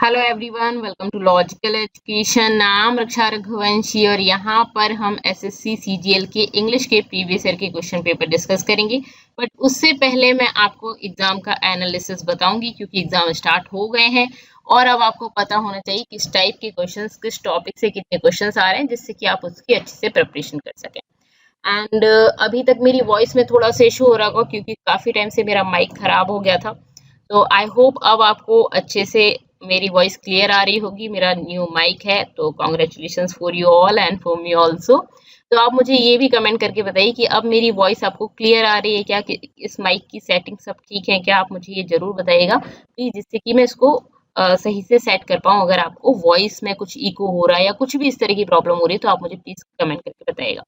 Hello everyone, welcome to logical education. नाम रक्षा रघुवंशी और यहाँ पर हम एसएससी सीजीएल के इंग्लिश के प्रीवियस ईयर के क्वेश्चन पेपर डिस्कस करेंगे। बट उससे पहले मैं आपको एग्जाम का एनालिसिस बताऊंगी क्योंकि एग्जाम स्टार्ट हो गए हैं और अब आपको पता होना चाहिए किस टाइप के क्वेश्चंस, किस टॉपिक से कितने क्वेश्चंस आ रहे हैं, जिससे कि आप उसकी अच्छे से प्रिपरेशन कर सकें। एंड अभी तक मेरी वॉइस में थोड़ा सा इशू हो रहा होगा क्योंकि काफ़ी टाइम से मेरा माइक खराब हो गया था। तो आई होप अब आपको अच्छे से मेरी वॉइस क्लियर आ रही होगी। मेरा न्यू माइक है, तो congratulations for you all and for me also. तो आप मुझे ये भी कमेंट करके बताइए कि अब मेरी वॉइस आपको क्लियर आ रही है क्या, कि इस माइक की सेटिंग सब ठीक है क्या। आप मुझे ये जरूर बताइएगा प्लीज, जिससे कि मैं इसको सही से सेट कर पाऊँ। अगर आपको वॉइस में कुछ इको हो रहा है या कुछ भी इस तरह की प्रॉब्लम हो रही है तो आप मुझे प्लीज कमेंट करके बताइएगा।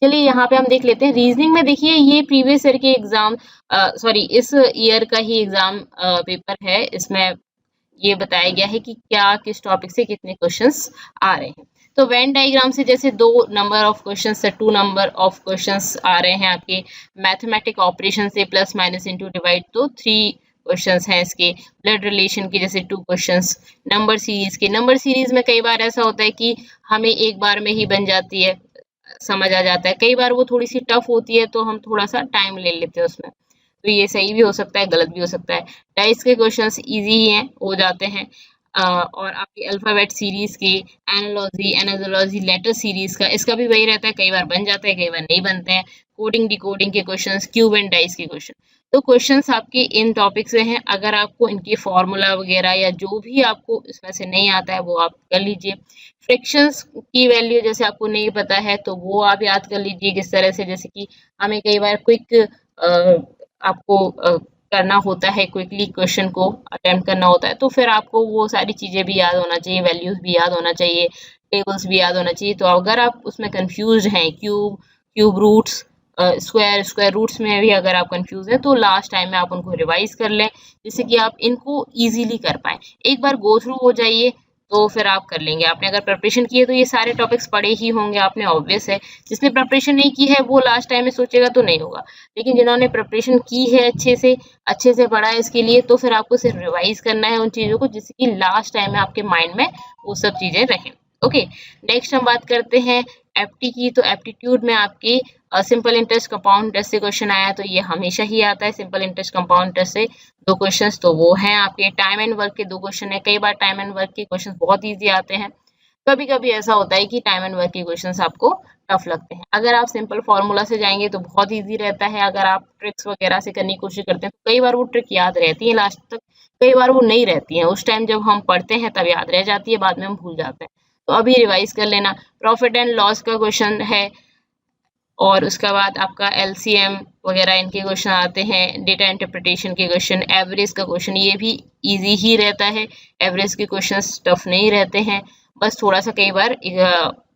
चलिए यहाँ पे हम देख लेते हैं। रीजनिंग में देखिए, ये प्रीवियस ईयर के एग्जाम इस ईयर का ही एग्जाम पेपर है। इसमें ये बताया गया है कि क्या किस टॉपिक से कितने क्वेश्चंस आ रहे हैं। तो वेन डायग्राम से जैसे 2 नंबर ऑफ क्वेश्चंस से 2 नंबर ऑफ क्वेश्चंस आ रहे हैं आपके। मैथमेटिक ऑपरेशन से प्लस माइनस इंटू डिवाइड, तो 3 क्वेश्चंस हैं इसके। ब्लड रिलेशन के जैसे 2 क्वेश्चंस। नंबर सीरीज के, नंबर सीरीज में कई बार ऐसा होता है कि हमें एक बार में ही बन जाती है, समझ आ जाता है। कई बार वो थोड़ी सी टफ होती है तो हम थोड़ा सा टाइम ले लेते हैं उसमें, तो ये सही भी हो सकता है, गलत भी हो सकता है। डाइस के क्वेश्चंस इजी ही हैं, हो जाते हैं। और आपके अल्फाबेट सीरीज के, एनालॉजी, एनाजोलॉजी, लेटर सीरीज का, इसका भी वही रहता है, कई बार बन जाता है, कई बार नहीं बनते हैं। कोडिंग डिकोडिंग के क्वेश्चंस, क्यूब एंड डाइस के क्वेश्चन। तो क्वेश्चंस आपके इन टॉपिक से हैं। अगर आपको इनके फॉर्मूला वगैरह या जो भी आपको इसमें से नहीं आता है वो आप कर लीजिए। फ्रैक्शंस की वैल्यू जैसे आपको नहीं पता है तो वो आप याद कर लीजिए किस तरह से। जैसे कि हमें कई बार क्विक आपको करना होता है, क्विकली क्वेश्चन को अटेम्प्ट करना होता है, तो फिर आपको वो सारी चीज़ें भी याद होना चाहिए, वैल्यूज भी याद होना चाहिए, टेबल्स भी याद होना चाहिए। तो अगर आप उसमें कंफ्यूज हैं, क्यूब रूट्स, स्क्वायर रूट्स में भी अगर आप कंफ्यूज हैं तो लास्ट टाइम में आप उनको रिवाइज कर लें, जिससे कि आप इनको इजीली कर पाएं। एक बार गो थ्रू हो जाइए तो फिर आप कर लेंगे। आपने अगर प्रिपरेशन की है तो ये सारे टॉपिक्स पढ़े ही होंगे आपने, ऑब्वियस है। जिसने प्रिपरेशन नहीं की है वो लास्ट टाइम में सोचेगा तो नहीं होगा, लेकिन जिन्होंने प्रिपरेशन की है अच्छे से पढ़ा है इसके लिए, तो फिर आपको सिर्फ रिवाइज करना है उन चीज़ों को, जिससे कि लास्ट टाइम में आपके माइंड में वो सब चीज़ें रहें। ओके, नेक्स्ट हम बात करते हैं एप्टी की। तो एप्टीट्यूड में आपकी सिंपल इंटरेस्ट कंपाउंड इंटरेस्ट से क्वेश्चन आया, तो ये हमेशा ही आता है। सिंपल इंटरेस्ट कंपाउंड इंटरेस्ट से 2 क्वेश्चंस तो वो हैं आपके। टाइम एंड वर्क के 2 क्वेश्चन है। कई बार टाइम एंड वर्क के क्वेश्चन बहुत इजी आते हैं, कभी कभी ऐसा होता है कि टाइम एंड वर्क के क्वेश्चंस आपको टफ लगते हैं। अगर आप सिंपल फॉर्मूला से जाएंगे तो बहुत इजी रहता है। अगर आप ट्रिक्स वगैरह से करने की कोशिश करते हैं तो कई बार वो ट्रिक याद रहती है लास्ट तक, कई बार वो नहीं रहती है। उस टाइम जब हम पढ़ते हैं तब याद रह जाती है, बाद में हम भूल जाते हैं, तो अभी रिवाइज कर लेना। प्रॉफिट एंड लॉस का क्वेश्चन है, और उसके बाद आपका एलसीएम वगैरह इनके क्वेश्चन आते हैं। डेटा इंटरप्रिटेशन के क्वेश्चन, एवरेज का क्वेश्चन, ये भी इजी ही रहता है। एवरेज के क्वेश्चंस टफ नहीं रहते हैं, बस थोड़ा सा कई बार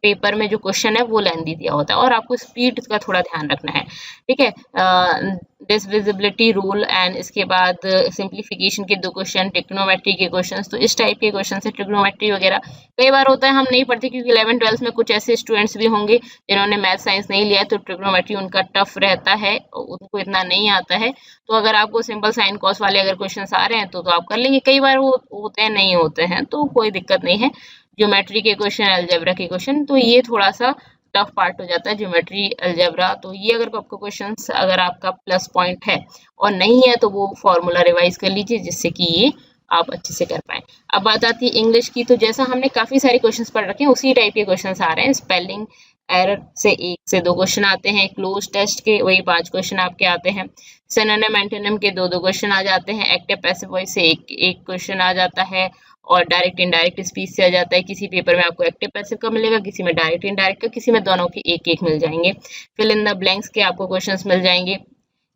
पेपर में जो क्वेश्चन है वो लेंदी दिया होता है और आपको स्पीड का थोड़ा ध्यान रखना है, ठीक है। डिसविजिबिलिटी रूल एंड इसके बाद सिंप्लीफिकेशन के 2 क्वेश्चन, ट्रिग्नोमेट्री के क्वेश्चंस। तो इस टाइप के क्वेश्चन से ट्रिग्नोमेट्री वगैरह कई बार होता है हम नहीं पढ़ते, क्योंकि 11th-12th में कुछ ऐसे स्टूडेंट्स भी होंगे जिन्होंने मैथ साइंस नहीं लिया है, तो ट्रिग्नोमेट्री उनका टफ रहता है, उनको इतना नहीं आता है। तो अगर आपको सिंपल साइन कॉस वाले अगर क्वेश्चन आ रहे हैं तो आप कर लेंगे। कई बार वो होते हैं, नहीं होते हैं, तो कोई दिक्कत नहीं है। ज्योमेट्री के क्वेश्चन, अलजेब्रा के क्वेश्चन, तो ये थोड़ा सा टफ पार्ट हो जाता है, ज्योमेट्री, अलजेब्रा। तो ये अगर आपको क्वेश्चंस अगर आपका प्लस पॉइंट है और नहीं है तो वो फॉर्मूला रिवाइज कर लीजिए, जिससे कि ये आप अच्छे से कर पाएं। अब बात आती है इंग्लिश की। तो जैसा हमने काफी सारे क्वेश्चंस पढ़ रखे हैं उसी टाइप के क्वेश्चंस आ रहे हैं। स्पेलिंग एरर से 1 से 2 क्वेश्चन आते हैं। क्लोज टेस्ट के वही 5 क्वेश्चन आपके आते हैं। सिनोनिम एंटोनिम के 2 क्वेश्चन आ जाते हैं। एक्टिव पैसिव वॉइस से एक क्वेश्चन आ जाता है, और डायरेक्ट इनडायरेक्ट स्पीच से आ जाता है। किसी पेपर में आपको एक्टिव पैसिव का मिलेगा, किसी में डायरेक्ट इनडायरेक्ट का, किसी में दोनों के एक मिल जाएंगे। फिल इन द ब्लैंक्स के आपको क्वेश्चंस मिल जाएंगे,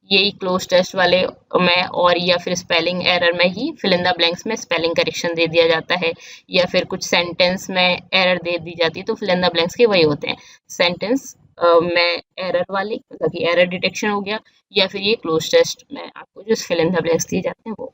यही क्लोज टेस्ट वाले में, और या फिर स्पेलिंग एरर में ही फिल इन द ब्लैंक्स में स्पेलिंग करेक्शन दे दिया जाता है, या फिर कुछ सेंटेंस में एरर दे दी जाती है, तो फिल इन द ब्लैंक्स के वही होते हैं। सेंटेंस में एरर वाले, मतलब कि एरर डिटेक्शन हो गया, या फिर ये क्लोज टेस्ट में आपको जो फिल इन द ब्लैंक्स दिए जाते हैं वो।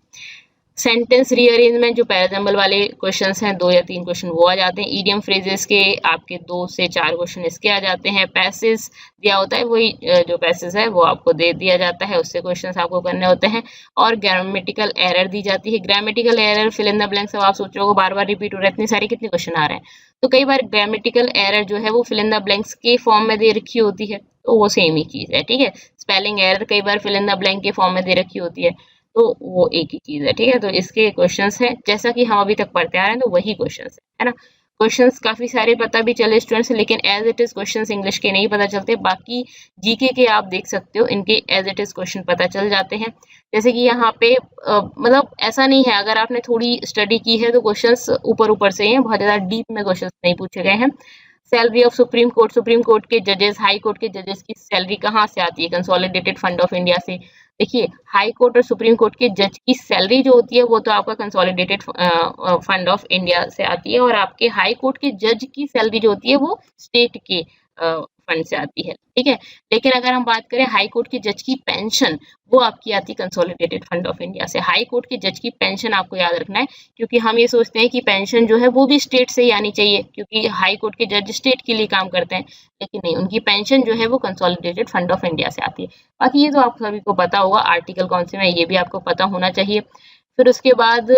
सेंटेंस रीअरेंजमेंट जो पैराजम्बल वाले क्वेश्चंस हैं 2 या 3 क्वेश्चन वो आ जाते हैं। ईडियम फ्रेजेस के आपके 2 से 4 क्वेश्चन इसके आ जाते हैं। पैसेज दिया होता है, वही जो पैसेज है वो आपको दे दिया जाता है, उससे क्वेश्चंस आपको करने होते हैं। और ग्रामेटिकल एरर दी जाती है। Grammatical error fill in the blanks, अब आप सोच रहे हो बार बार रिपीट हो रहा है, इतनी सारी कितने क्वेश्चन आ रहे हैं, तो कई बार ग्रामेटिकल एरर जो है वो फिल इन द ब्लैंक्स के फॉर्म में दे रखी होती है, तो वो सेम ही चीज है, ठीक है। स्पेलिंग एरर कई बार फिल इन द ब्लैंक के फॉर्म में दे रखी होती है, तो वो एक ही चीज है, ठीक है। तो इसके क्वेश्चंस है जैसा कि हम अभी तक पढ़ते आ रहे हैं, तो वही क्वेश्चंस है ना। क्वेश्चंस काफी सारे पता भी चले स्टूडेंट्स, लेकिन as it is questions English के नहीं पता चलते। बाकी जीके के आप देख सकते हो, इनके एज इट इज क्वेश्चन पता चल जाते हैं। जैसे कि यहाँ पे मतलब ऐसा नहीं है, अगर आपने थोड़ी स्टडी की है तो क्वेश्चंस ऊपर ऊपर से ही हैं, बहुत ज्यादा डीप में क्वेश्चंस नहीं पूछे गए हैं। सैलरी ऑफ सुप्रीम कोर्ट के जजेस, हाई कोर्ट के जजेस की सैलरी कहाँ से आती है? कंसोलिडेटेड फंड ऑफ इंडिया से। देखिए, हाई कोर्ट और सुप्रीम कोर्ट के जज की सैलरी जो होती है वो तो आपका कंसोलिडेटेड फंड ऑफ इंडिया से आती है, और आपके हाई कोर्ट के जज की सैलरी जो होती है वो स्टेट के फंड से आती है, ठीक है। लेकिन अगर हम बात करें हाई कोर्ट के जज की पेंशन, वो आपकी आती है कंसोलिडेटेड फंड ऑफ इंडिया से। हाई कोर्ट के जज की पेंशन आपको याद रखना है, क्योंकि हम ये सोचते हैं कि पेंशन जो है वो भी स्टेट से ही आनी चाहिए, क्योंकि हाई कोर्ट के जज स्टेट के लिए काम करते हैं, लेकिन नहीं, उनकी पेंशन जो है वो कंसोलिडेटेड फंड ऑफ इंडिया से आती है। बाकी ये तो आप सभी को पता होगा, आर्टिकल कौन से में ये भी आपको पता होना चाहिए। फिर उसके बाद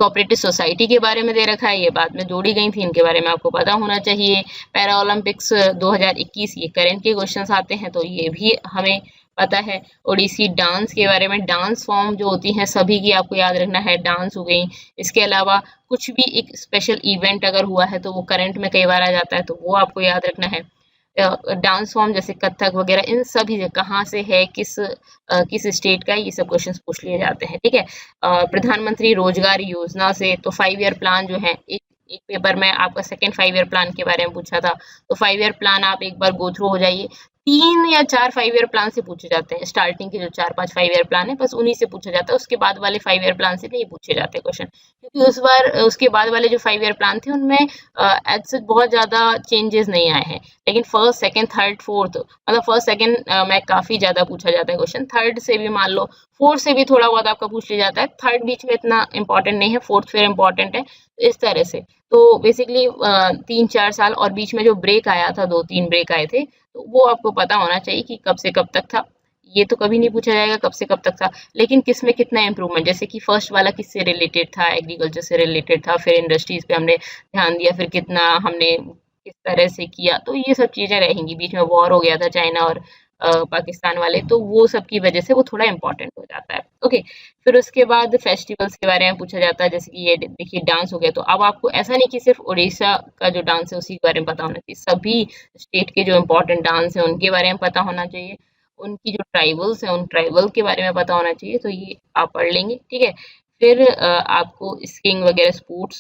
कोऑपरेटिव सोसाइटी के बारे में दे रखा है, ये बाद में जोड़ी गई थी, इनके बारे में आपको पता होना चाहिए। पैरा ओलंपिक्स 2021 ये करंट के क्वेश्चंस आते हैं, तो ये भी हमें पता है। ओडिसी डांस के बारे में, डांस फॉर्म जो होती हैं सभी की आपको याद रखना है, डांस हो गई। इसके अलावा कुछ भी एक स्पेशल इवेंट अगर हुआ है तो वो करंट में कई बार आ जाता है, तो वो आपको याद रखना है। डांस फॉर्म जैसे कथक वगैरह, इन सभी कहाँ से है, किस स्टेट का, ये सब क्वेश्चंस पूछ लिए जाते हैं, ठीक है। प्रधानमंत्री रोजगार योजना से, तो 5 ईयर प्लान जो है, एक पेपर में आपका सेकेंड 5 ईयर प्लान के बारे में पूछा था, तो 5 ईयर प्लान आप एक बार गो थ्रू हो जाइए। 3 या 4 5 ईयर प्लान से पूछे जाते हैं, स्टार्टिंग के जो 4-5 5 ईयर प्लान है बस उन्हीं से पूछा जाता है, उसके बाद वाले 5 ईयर प्लान से नहीं पूछे जाते क्वेश्चन, क्योंकि उस बार उसके बाद वाले जो 5 ईयर प्लान थे उनमें एज सच बहुत ज्यादा चेंजेस नहीं आए हैं। लेकिन फर्स्ट सेकंड थर्ड फोर्थ, मतलब फर्स्ट सेकंड में काफी ज्यादा पूछा जाता है क्वेश्चन, थर्ड से भी मान लो, फोर्थ से भी थोड़ा बहुत आपका पूछ लिया जाता है, थर्ड बीच में इतना इंपॉर्टेंट नहीं है, फोर्थ फिर इंपॉर्टेंट है, इस तरह से। तो बेसिकली 3-4 साल और बीच में जो ब्रेक आया था, 2-3 ब्रेक आए थे, तो वो आपको पता होना चाहिए कि कब से कब तक था। ये तो कभी नहीं पूछा जाएगा कब से कब तक था, लेकिन किस में कितना इम्प्रूवमेंट, जैसे कि फर्स्ट वाला किससे रिलेटेड था, एग्रीकल्चर से रिलेटेड था, फिर इंडस्ट्रीज पे हमने ध्यान दिया, फिर कितना हमने किस तरह से किया, तो ये सब चीजें रहेंगी। बीच में वॉर हो गया था चाइना और पाकिस्तान वाले, तो वो सब की वजह से वो थोड़ा इंपॉर्टेंट हो जाता है, ओके। फिर उसके बाद फेस्टिवल्स के बारे में पूछा जाता है, जैसे कि ये देखिए डांस हो गया, तो अब आपको ऐसा नहीं कि सिर्फ उड़ीसा का जो डांस है उसी के बारे में पता होना चाहिए, सभी स्टेट के जो इम्पोर्टेंट डांस है उनके बारे में पता होना चाहिए, उनकी जो ट्राइबल्स है उन ट्राइबल के बारे में पता होना चाहिए, तो ये आप पढ़ लेंगे, ठीक है। फिर आपको स्कीइंग वगैरह स्पोर्ट्स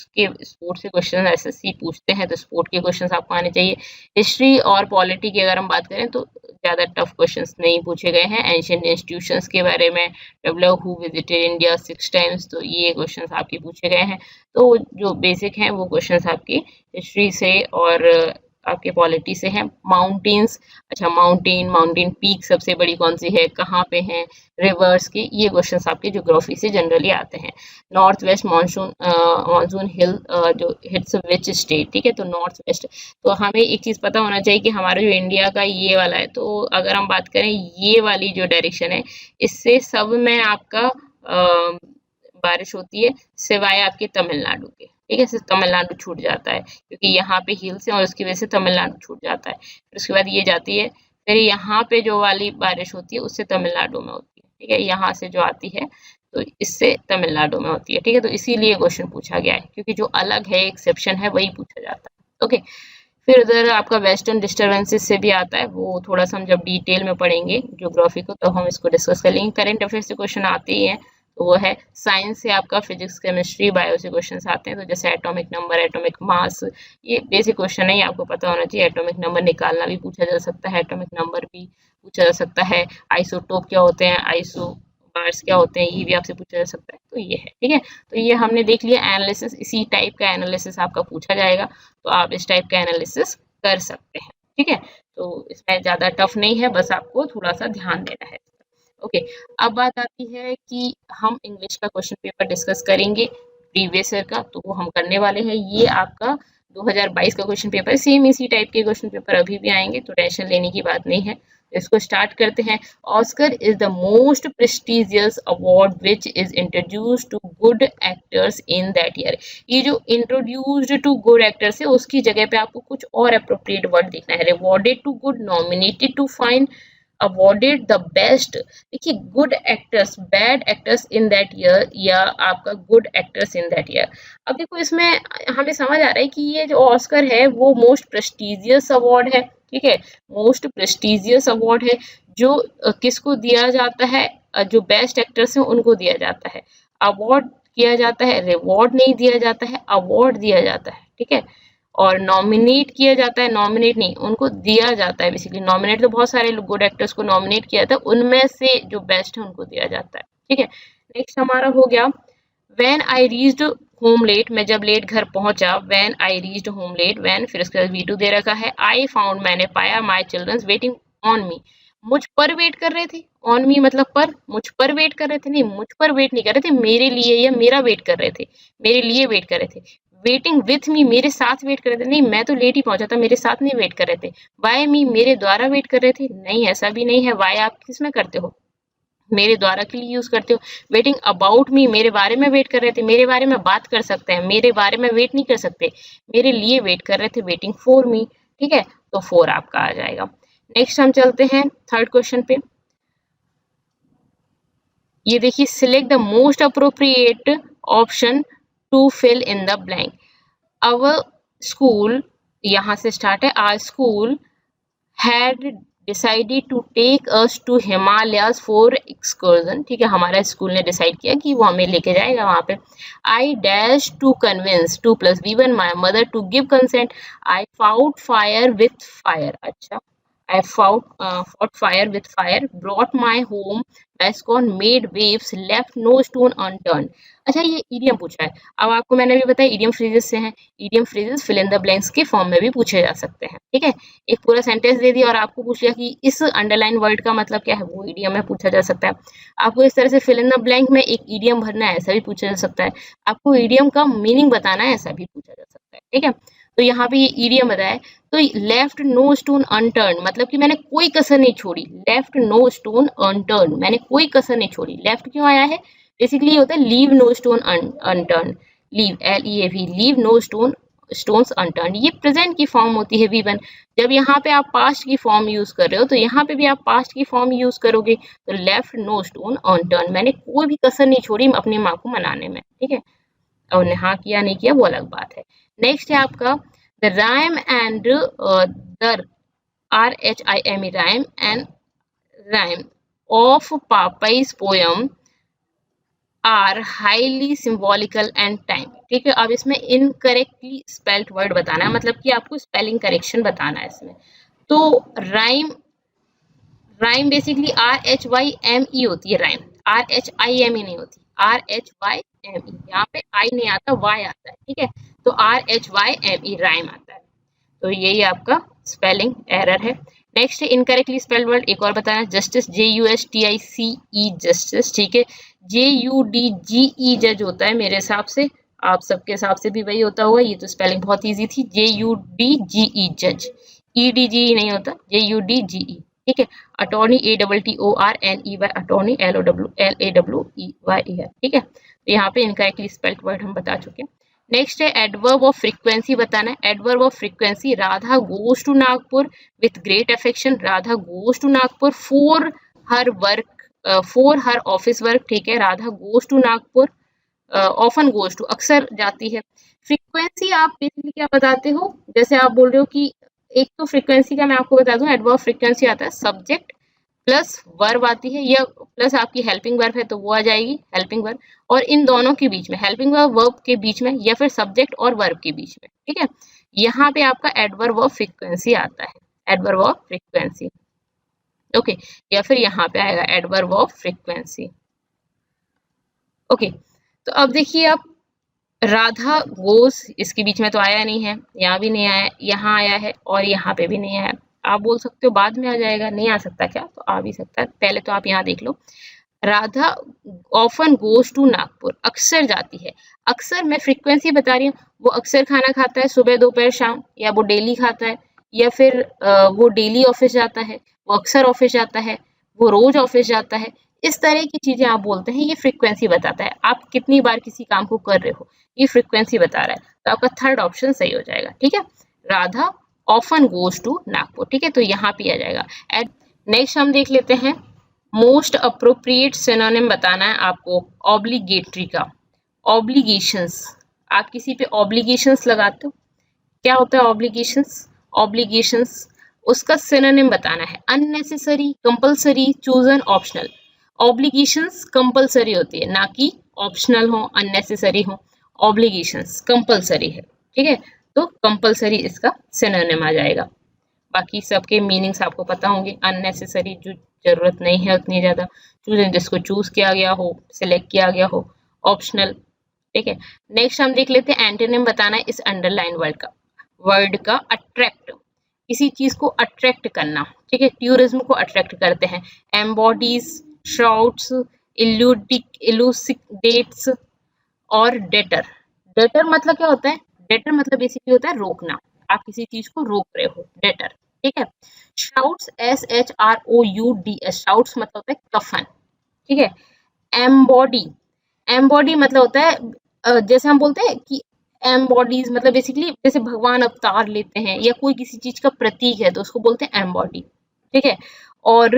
से क्वेश्चन एसएससी पूछते हैं, तो स्पोर्ट के क्वेश्चंस आपको आने चाहिए। हिस्ट्री और पॉलिटी की अगर हम बात करें तो ज़्यादा टफ क्वेश्चंस नहीं पूछे गए हैं। एंशिएंट इंस्टीट्यूशंस के बारे में, traveller who visited India 6 times, तो ये क्वेश्चंस आपके पूछे गए हैं। तो जो बेसिक हैं वो क्वेश्चंस आपकी हिस्ट्री से और आपके पॉलिटी से हैं। माउंटेन्स, अच्छा माउंटेन पीक सबसे बड़ी कौन सी है, कहाँ पे हैं, रिवर्स के, ये क्वेश्चंस आपके ज्योग्राफी से जनरली आते हैं। नॉर्थ वेस्ट मानसून हिल जो हिट्स विच स्टेट, ठीक है, तो नॉर्थ वेस्ट, तो हमें एक चीज पता होना चाहिए कि हमारा जो इंडिया का ये वाला है, तो अगर हम बात करें ये वाली जो डायरेक्शन है, इससे सब में आपका बारिश होती है, सिवाय आपके तमिलनाडु के, ठीक है, सिर्फ तमिलनाडु छूट जाता है, क्योंकि यहाँ पे हिल्स है और उसकी वजह से तमिलनाडु छूट जाता है। फिर उसके बाद ये जाती है, फिर यहाँ पे जो वाली बारिश होती है उससे तमिलनाडु में होती है, ठीक है, यहाँ से जो आती है तो इससे तमिलनाडु में होती है, ठीक है, तो इसीलिए क्वेश्चन पूछा गया है, क्योंकि जो अलग है एक्सेप्शन है वही पूछा जाता है, ओके। फिर उधर आपका वेस्टर्न डिस्टर्बेंसेस से भी आता है, वो थोड़ा सा हम जब डिटेल में पढ़ेंगे ज्योग्राफी को तो हम इसको डिस्कस कर लेंगे। करंट अफेयर्स से क्वेश्चन आते ही हैं, तो वो है साइंस से आपका फिजिक्स केमिस्ट्री बायो से क्वेश्चन आते हैं, तो जैसे एटॉमिक नंबर, एटॉमिक मास, ये बेसिक क्वेश्चन है, आपको पता होना चाहिए। एटॉमिक नंबर निकालना भी पूछा जा सकता है, एटॉमिक नंबर भी पूछा जा सकता है, आइसोटोप क्या होते हैं, आइसोबार्स क्या होते हैं, ये भी आपसे पूछा जा सकता है, तो ये है, ठीक है। तो ये हमने देख लिया एनालिसिस, इसी टाइप का एनालिसिस आपका पूछा जाएगा, तो आप इस टाइप का एनालिसिस कर सकते हैं, ठीक है। तो इसमें ज्यादा टफ नहीं है, बस आपको थोड़ा सा ध्यान देना है, ओके, अब बात आती है कि हम इंग्लिश का क्वेश्चन पेपर डिस्कस करेंगे प्रीवियस ईयर का, तो वो हम करने वाले हैं। ये आपका 2022 का क्वेश्चन पेपर है, सेम इसी टाइप के क्वेश्चन पेपर अभी भी आएंगे, तो टेंशन लेने की बात नहीं है। इसको स्टार्ट करते हैं। Oscar is the most prestigious award which is introduced to good actors in that year. ये जो इंट्रोड्यूस्ड टू गुड एक्टर्स है, उसकी जगह पे आपको कुछ और अप्रोप्रिएट वर्ड देखना है। Rewarded to good, nominated to fine, awarded the best. देखिए, good actors, bad actors in that year, या आपका good actors in that year. अब देखो, इसमें हमें समझ आ रहा है कि ये जो ऑस्कर है वो मोस्ट प्रेस्टिजियस अवार्ड है, ठीक है, मोस्ट प्रेस्टिजियस अवार्ड है, जो किसको दिया जाता है, जो बेस्ट एक्टर्स हैं उनको दिया जाता है। अवार्ड किया जाता है, रिवॉर्ड नहीं दिया जाता है, अवार्ड दिया जाता है, ठीक है। और नॉमिनेट किया जाता है, नॉमिनेट नहीं, उनको दिया जाता है। बेसिकली नॉमिनेट तो बहुत सारे गुड एक्टर्स को नॉमिनेट किया था, उनमें से जो बेस्ट है उनको दिया जाता है, ठीक है। नेक्स्ट हमारा हो गया when I reached home late, मैं जब लेट घर पहुंचा। When I reached home late, when, फिर उसके बाद V2 दे रखा है। आई फाउंड, मैंने पाया, माई चिल्ड्रंस वेटिंग ऑन मी, मुझ पर वेट कर रहे थे। ऑन मी मतलब पर, मुझ पर वेट कर रहे थे, नहीं, मुझ पर वेट नहीं कर रहे थे, मेरे लिए या मेरा वेट कर रहे थे, मेरे लिए वेट कर रहे थे। वेटिंग विथ मी, मेरे साथ वेट कर रहे थे, नहीं, मैं तो लेट ही पहुंचा था, मेरे साथ नहीं वेट कर रहे थे। बाय मी, मेरे द्वारा वेट कर रहे थे, नहीं, ऐसा भी नहीं है। वाई आप किस में करते हो, मेरे द्वारा के लिए यूज करते हो। वेटिंग अबाउट मी, मेरे बारे में वेट कर रहे थे, मेरे बारे में बात कर सकते हैं, मेरे बारे में वेट नहीं कर सकते, मेरे लिए वेट कर रहे थे। वेटिंग फॉर मी, ठीक है, तो 4 आपका आ जाएगा। नेक्स्ट हम चलते हैं थर्ड क्वेश्चन पे। ये देखिए, select the most appropriate option to fill in the blank. Our school, यहाँ से स्टार्ट है, our school had decided to take us to Himalayas for excursion, ठीक है, हमारा स्कूल ने डिसाइड किया कि वो हमें लेके जाएगा वहां पे। I dash to convince 2 + V1 my mother to give consent. I fought fire with fire, अच्छा, I fought fire with fire, brought my home Bascon, made waves, left no stone unturned। अच्छा, ये इडियम पूछा है। अब आपको मैंने भी बताया इडियम फ्रेजेस से हैं। Idiom phrases fill in the blanks के फॉर्म में भी पूछे जा सकते हैं, ठीक है। एक पूरा सेंटेंस दे दिया और आपको पूछ लिया कि इस अंडरलाइन वर्ड का मतलब क्या है, वो इडियम में पूछा जा सकता है। आपको इस तरह से फिल इन द ब्लैंक में एक इडियम भरना है, ऐसा भी पूछा जा सकता है। आपको इडियम का मीनिंग बताना है, ऐसा भी पूछा जा सकता है, ठीक है। तो यहाँ पे ये इडियम बताया, तो लेफ्ट नो स्टोन अनटर्न मतलब कि मैंने कोई कसर नहीं छोड़ी। लेफ्ट नो स्टोन अनटर्न, मैंने कोई कसर नहीं छोड़ी। लेफ्ट क्यों आया है, बेसिकली होता है leave no stone unturn, leave, LEAV, leave no stones unturn. ये प्रेजेंट की फॉर्म होती है V1। जब यहाँ पे आप पास्ट की फॉर्म यूज कर रहे हो, तो यहाँ पे भी आप पास्ट की फॉर्म यूज करोगे। तो लेफ्ट नो स्टोन अनटर्न, मैंने कोई भी कसर नहीं छोड़ी अपनी माँ को मनाने में, ठीक है। और ने हाँ किया नहीं किया वो अलग बात है। नेक्स्ट है आपका the rhyme and the RHIME, rhyme and rhyme of पापाई's poem are highly symbolical and time, ठीक है। अब इसमें इनकरेक्टली स्पेल्ड वर्ड बताना है, मतलब कि आपको स्पेलिंग करेक्शन बताना है इसमें। तो राइम बेसिकली RHYME होती है, राइम RHIME नहीं होती, RHYME। यहाँ पे आई नहीं आता, वाई आता है, ठीक है। तो RHYME राइम आता है। तो यही आपका स्पेलिंग एरर है। नेक्स्ट है इनकरेक्टली स्पेल्ड वर्ड, एक और बताना, जस्टिस, JUSTICE, जस्टिस, ठीक है। JUDGE जज होता है मेरे हिसाब से, आप सबके हिसाब से भी वही होता होगा। ये तो स्पेलिंग बहुत इजी थी, JUDGE जज, EDGE नहीं होता, JUDGE, ठीक है। अटॉर्नी, ATTORNEY, अटॉर्नी, LAWEY, ठीक है। तो यहाँ पे इनकरेक्टली स्पेल्ड वर्ड हम बता चुके हैं। नेक्स्ट है एडवर्ब ऑफ फ्रीक्वेंसी बताना है। Adverb of frequency, Radha goes to Nagpur with great affection, Radha goes to Nagpur for her work, for her office work, ठीक है। Radha goes to Nagpur, often goes to, अक्सर जाती है। फ्रीक्वेंसी आप बेसिकली क्या बताते हो, जैसे आप बोल रहे हो कि एक तो फ्रीक्वेंसी का मैं आपको बता दूं, एडवर्ब फ्रीक्वेंसी आता है सब्जेक्ट प्लस वर्ब आती है, या प्लस आपकी हेल्पिंग वर्ब है तो वो आ जाएगी हेल्पिंग वर्ब, और इन दोनों के बीच में, हेल्पिंग वर्ब वर्ब के बीच में, या फिर सब्जेक्ट और वर्ब के बीच में, ठीक है। यहाँ पे आपका एडवर्ब ऑफ फ्रीक्वेंसी आता है, एडवर्ब ऑफ फ्रीक्वेंसी, ओके। या फिर यहाँ पे आएगा एडवर्ब ऑफ फ्रीक्वेंसी, ओके। तो अब देखिए आप, राधा गोस इसके बीच में तो आया नहीं है, यहाँ भी नहीं आया, यहाँ आया है और यहाँ पे भी नहीं आया। आप बोल सकते हो बाद में आ जाएगा, नहीं आ सकता क्या? तो आ भी सकता है। पहले तो आप यहाँ देख लो, Radha often goes to Nagpur, अक्सर जाती है। अक्सर मैं फ्रीक्वेंसी बता रही हूँ, वो अक्सर खाना खाता है सुबह दोपहर शाम, या वो डेली खाता है, या फिर वो डेली ऑफिस जाता है, वो अक्सर ऑफिस जाता है, वो रोज ऑफिस जाता है। इस तरह की चीजें आप बोलते हैं, ये फ्रीक्वेंसी बताता है आप कितनी बार किसी काम को कर रहे हो, ये फ्रीक्वेंसी बता रहा है। तो आपका थर्ड ऑप्शन सही हो जाएगा। ठीक है, Radha often goes to Nagpur. ठीक है, तो यहाँ पे आ जाएगा। एंड नेक्स्ट हम देख लेते हैं, मोस्ट अप्रोप्रिएट सिनोनिम बताना है आपको ऑब्लिगेटरी का। ऑब्लिगेशंस, आप किसी पे ऑब्लिगेशंस लगाते हो, क्या होता है ऑब्लिगेशंस? ऑब्लिगेशंस उसका सिनोनिम बताना है, unnecessary, compulsory, chosen, optional. Obligations compulsory होती है, ना कि ऑप्शनल हो, अननेसेसरी हो। ऑब्लिगेशंस कंपलसरी है। ठीक है, तो कंपलसरी इसका सिनोनिम आ जाएगा। बाकी सबके मीनिंग्स आपको पता होंगे। अननेसेसरी जो जरूरत नहीं है उतनी ज्यादा, चूजन जिसको चूज किया गया हो, सिलेक्ट किया गया हो, ऑप्शनल। ठीक है, नेक्स्ट हम देख लेते हैं, एंटोनिम बताना है इस अंडरलाइन वर्ड का अट्रैक्ट, किसी चीज को अट्रैक्ट करना। ठीक है, टूरिज्म को अट्रैक्ट करते हैं। एम्बॉडीज, श्राउड्स, इलूसिडेट्स और डेटर। डेटर मतलब क्या होता है? डेटर मतलब बेसिकली होता है रोकना, आप किसी चीज को रोक रहे हो, डेटर। ठीक है, शाउट्स, SHROUDS, शाउट्स मतलब होता है कफन। ठीक है, एम्बॉडी, एम्बॉडी मतलब होता है जैसे हम बोलते हैं कि एम्बॉडीज मतलब बेसिकली जैसे भगवान अवतार लेते हैं या कोई किसी चीज का प्रतीक है तो उसको बोलते हैं एम्बॉडी। ठीक है, और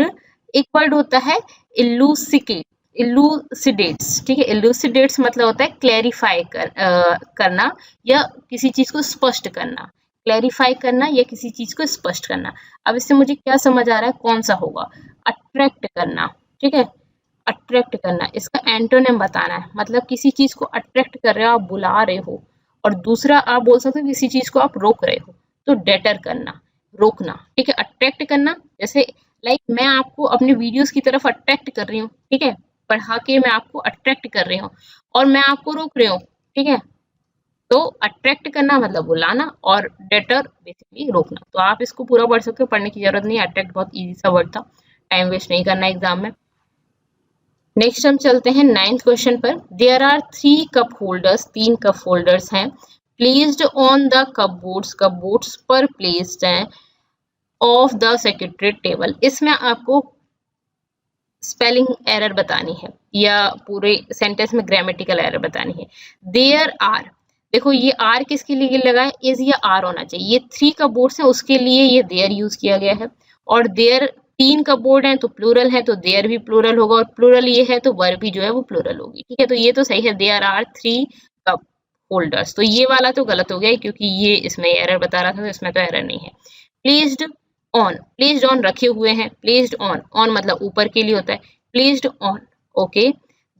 एक वर्ड होता है इलूसिकेट, इलूसिडेट्स। ठीक है, इलूसिडेट्स मतलब होता है क्लैरिफाई करना या किसी चीज को स्पष्ट करना, क्लैरिफाई करना या किसी चीज को स्पष्ट करना। अब इससे मुझे क्या समझ आ रहा है, कौन सा होगा? अट्रैक्ट करना। ठीक है, अट्रैक्ट करना, इसका एंटोनिम बताना है, मतलब किसी चीज को अट्रैक्ट कर रहे हो, आप बुला रहे हो। और दूसरा आप बोल सकते हो किसी चीज को आप रोक रहे हो, तो डेटर करना, रोकना। ठीक है, अट्रैक्ट करना, जैसे लाइक मैं आपको अपने वीडियोस की तरफ अट्रैक्ट कर रही हूँ। ठीक है, पढ़ा के मैं आपको अट्रैक्ट कर रही हूँ और मैं आपको रोक रही हूँ। ठीक है, तो अट्रैक्ट करना मतलब बुलाना और डेटर बेसिकली रोकना। तो आप इसको पूरा पढ़ सकते हो, पढ़ने की जरूरत नहीं, अट्रैक्ट बहुत इजी सा वर्ड था, टाइम वेस्ट नहीं करना एग्जाम में। नेक्स्ट हम चलते हैं 9th क्वेश्चन पर। There are 3 cup holders, 3 cup holders हैं, placed on the cupboards, cupboards पर प्लेस्ड हैं, ऑफ द सेक्रेटरी टेबल। इसमें आपको स्पेलिंग एरर बतानी है या पूरे सेंटेंस में ग्रामेटिकल एरर बतानी है। देयर आर, देखो ये आर किसके लिए लगा है? इज या आर होना चाहिए। ये 3 कपबोर्ड्स हैं उसके लिए ये देयर यूज किया गया है, और देयर 3 कपबोर्ड हैं तो प्लूरल है, तो देयर भी प्लूरल होगा, और प्लूरल ये है तो वर्ब भी जो है वो प्लूरल होगी। ठीक है, तो ये तो सही है, देयर आर 3 कप होल्डर्स। तो ये वाला तो गलत हो गया क्योंकि ये इसमें एरर बता रहा था, तो इसमें तो एरर नहीं है। प्लेस्ड ऑन, प्लेस्ड ऑन रखे हुए हैं, प्लेस्ड ऑन, ऑन मतलब ऊपर के लिए होता है, placed on. Okay,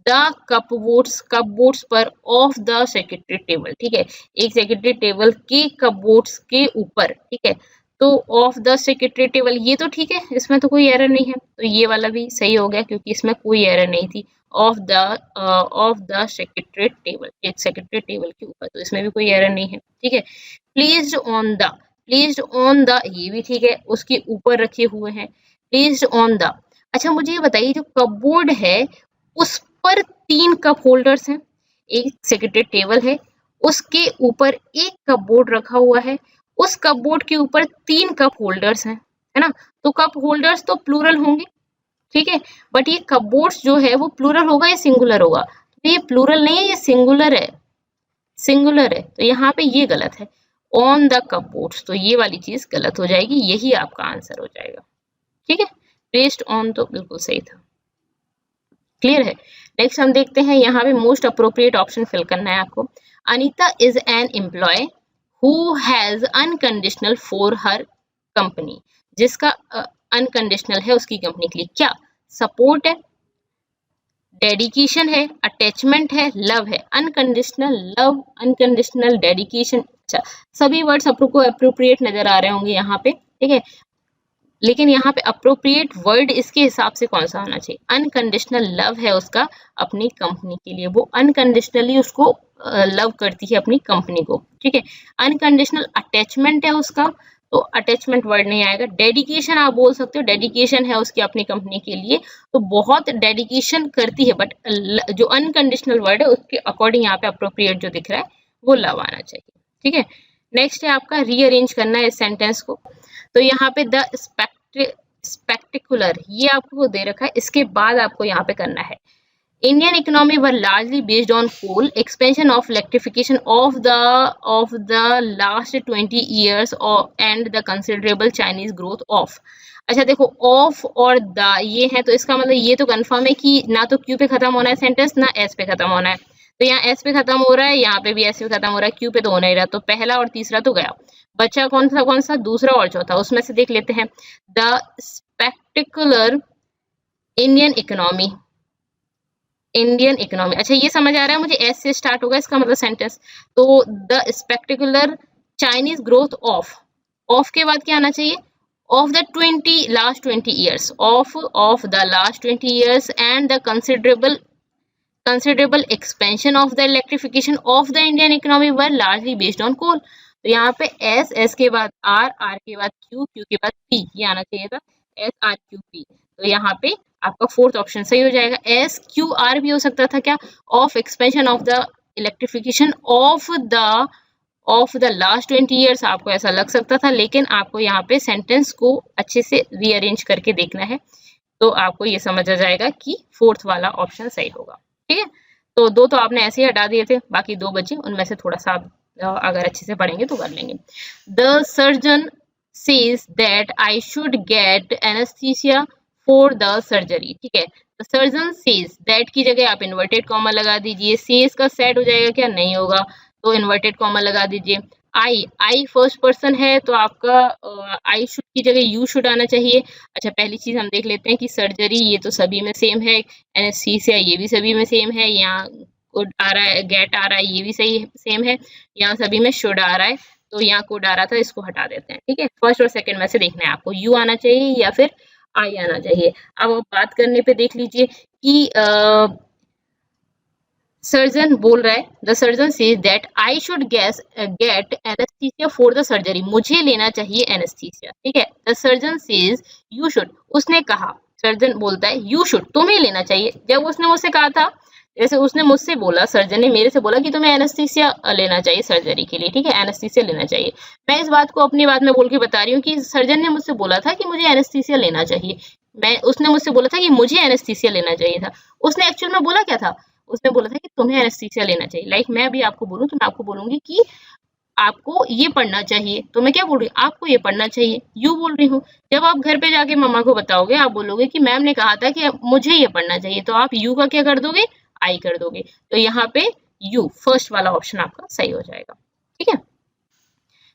the cupboards, cupboards पर, ऑफ द सेक्रेटरी टेबल। ठीक है, एक सेक्रेटरी टेबल के कपबोर्ड्स के ऊपर। ठीक है, तो ऑफ द सेक्रेटरी टेबल ये तो ठीक है, इसमें तो कोई एरर नहीं है, तो ये वाला भी सही हो गया क्योंकि इसमें कोई एरर नहीं थी। ऑफ द सेक्रेटरी टेबल, एक सेक्रेटरी टेबल के ऊपर, तो इसमें भी कोई एरर नहीं है। ठीक है, placed on the, placed on the ये भी ठीक है, उसके ऊपर रखे हुए हैं, प्लेस्ड ऑन द। अच्छा मुझे ये बताइए, जो कपबोर्ड है उस पर 3 कप होल्डर्स हैं, एक सेक्रेटरी टेबल है, उसके ऊपर एक कपबोर्ड रखा हुआ है, उस कपबोर्ड के ऊपर 3 कप होल्डर्स हैं, है ना? तो कप होल्डर्स तो प्लूरल होंगे। ठीक है, बट ये कपबोर्ड्स जो है वो प्लूरल होगा या सिंगुलर होगा? तो ये प्लूरल नहीं है, ये सिंगुलर है, सिंगुलर है, तो यहाँ पे ये गलत है, ऑन द कपबोर्ड्स, तो ये वाली चीज गलत हो जाएगी, यही आपका आंसर हो जाएगा। ठीक है, प्लेस्ड ऑन तो बिल्कुल सही था। क्लियर है? नेक्स्ट हम देखते हैं, यहाँ पे मोस्ट अप्रोप्रिएट ऑप्शन फिल करना है आपको। Anita is an employ who has unconditional for her company, जिसका अनकंडीशनल है उसकी कंपनी के लिए। क्या? सपोर्ट है, डेडिकेशन है, अटैचमेंट है, लव है। Unconditional love, unconditional dedication. अच्छा, सभी वर्ड्स आपको अप्रोप्रिएट नजर आ रहे होंगे यहाँ पे। ठीक है, लेकिन यहाँ पे अप्रोप्रिएट वर्ड इसके हिसाब से कौन सा होना चाहिए? अनकंडीशनल लव है उसका अपनी कंपनी के लिए, वो अनकंडीशनली उसको लव करती है अपनी कंपनी को। ठीक है, अनकंडीशनल अटैचमेंट है उसका, तो अटैचमेंट वर्ड नहीं आएगा। डेडिकेशन आप बोल सकते हो, डेडिकेशन है उसकी अपनी कंपनी के लिए, तो बहुत डेडिकेशन करती है, बट जो अनकंडीशनल वर्ड है उसके अकॉर्डिंग यहाँ पे अप्रोप्रिएट जो दिख रहा है वो लव आना चाहिए। ठीक है, नेक्स्ट है आपका रीअरेंज करना है इस सेंटेंस को। तो यहाँ पे द स्पेक्टिकुलर ये आपको दे रखा है, इसके बाद आपको यहाँ पे करना है Indian economy were largely based on coal. Expansion of electrification of the last 20 years and the considerable Chinese growth of. अच्छा देखो, ऑफ और द ये है, तो इसका मतलब ये तो कंफर्म है कि ना तो क्यू पे खत्म होना है सेंटेंस, ना एस पे खत्म होना है। तो यहाँ एस पे खत्म हो रहा है, यहाँ पे भी एस पे खत्म हो रहा है, क्यू पे तो होना ही रहा। तो पहला और तीसरा तो गया, बचा कौन सा दूसरा और चौथा, उसमें से देख लेते हैं। The spectacular Indian economy, Indian economy, अच्छा ये समझ आ रहा है मुझे, एस से स्टार्ट होगा इसका मतलब सेंटेंस। तो the spectacular Chinese growth of के बाद क्या आना चाहिए, of the last 20 years, of the last 20 years and the considerable expansion of the electrification of the Indian economy were largely based on coal. तो यहाँ पे एस के बाद आर के बाद क्यू के बाद पी, ये आना चाहिए था SRQP। तो यहाँ पे आपका फोर्थ ऑप्शन सही हो जाएगा। SQR भी हो सकता था क्या, of expansion of the electrification of the last 20 years, आपको ऐसा लग सकता था, लेकिन आपको यहाँ पे सेंटेंस को अच्छे से रीअरेंज करके देखना है, तो आपको ये समझ आ जाएगा कि फोर्थ वाला ऑप्शन सही होगा। ठीक है, तो दो तो आपने ऐसे ही हटा दिए थे, बाकी दो बचे, उनमें से थोड़ा सा अगर अच्छे से पढ़ेंगे तो कर लेंगे। The surgeon says that I should get anaesthesia for the surgery. ठीक है, द सर्जन सेज दैट की जगह आप इन्वर्टेड कॉमा लगा दीजिए। सेज का सेट हो जाएगा क्या, नहीं होगा, तो इन्वर्टेड कॉमा लगा दीजिए। आई फर्स्ट पर्सन है, तो आपका आई शुड की जगह यू शुड आना चाहिए। अच्छा, पहली चीज हम देख लेते हैं कि सर्जरी ये तो सभी में सेम है, एनेस्थीसिया ये भी सभी में सेम है, यहाँ कोड आ रहा है, गेट आ रहा है, ये भी सही सेम है, यहाँ सभी में शुड आ रहा है, तो यहाँ कोड आ रहा था, इसको हटा देते हैं। ठीक है, फर्स्ट और सेकंड में से देखना है आपको, यू आना चाहिए या फिर आई आना चाहिए। अब बात करने पे देख लीजिए कि सर्जन बोल रहा है, the surgeon says that I should get anaesthesia for the surgery, मुझे लेना चाहिए एनेस्थीसिया। ठीक है, the surgeon says you should, उसने कहा, सर्जन बोलता है यू शुड, तुम्हें लेना चाहिए। जब उसने मुझसे कहा था, जैसे उसने मुझसे बोला, सर्जन ने मेरे से बोला कि तुम्हें एनेस्थीसिया लेना चाहिए सर्जरी के लिए। ठीक है, एनेस्थीसिया लेना चाहिए। मैं इस बात को अपनी बात में बोल के बता रही हूँ कि सर्जन ने मुझसे बोला था कि मुझे एनेस्थीसिया लेना चाहिए। उसने मुझसे बोला था कि मुझे एनेस्थीसिया लेना चाहिए था। उसने एक्चुअल में बोला क्या था, उसने बोला था कि तुम्हें एनेस्थीसिया लेना चाहिए। लाइक मैं अभी आपको बोलूं तो मैं आपको बोलूंगी कि आपको ये पढ़ना चाहिए, तो मैं क्या बोल रही हूँ, आपको ये पढ़ना चाहिए, यू बोल रही हूँ। जब आप घर पे जाके मम्मा को बताओगे, आप बोलोगे कि मैम ने कहा था कि मुझे ये पढ़ना चाहिए, तो आप यू का क्या कर दोगे, आई कर दोगे। तो यहाँ पे यू फर्स्ट वाला ऑप्शन आपका सही हो जाएगा। ठीक है,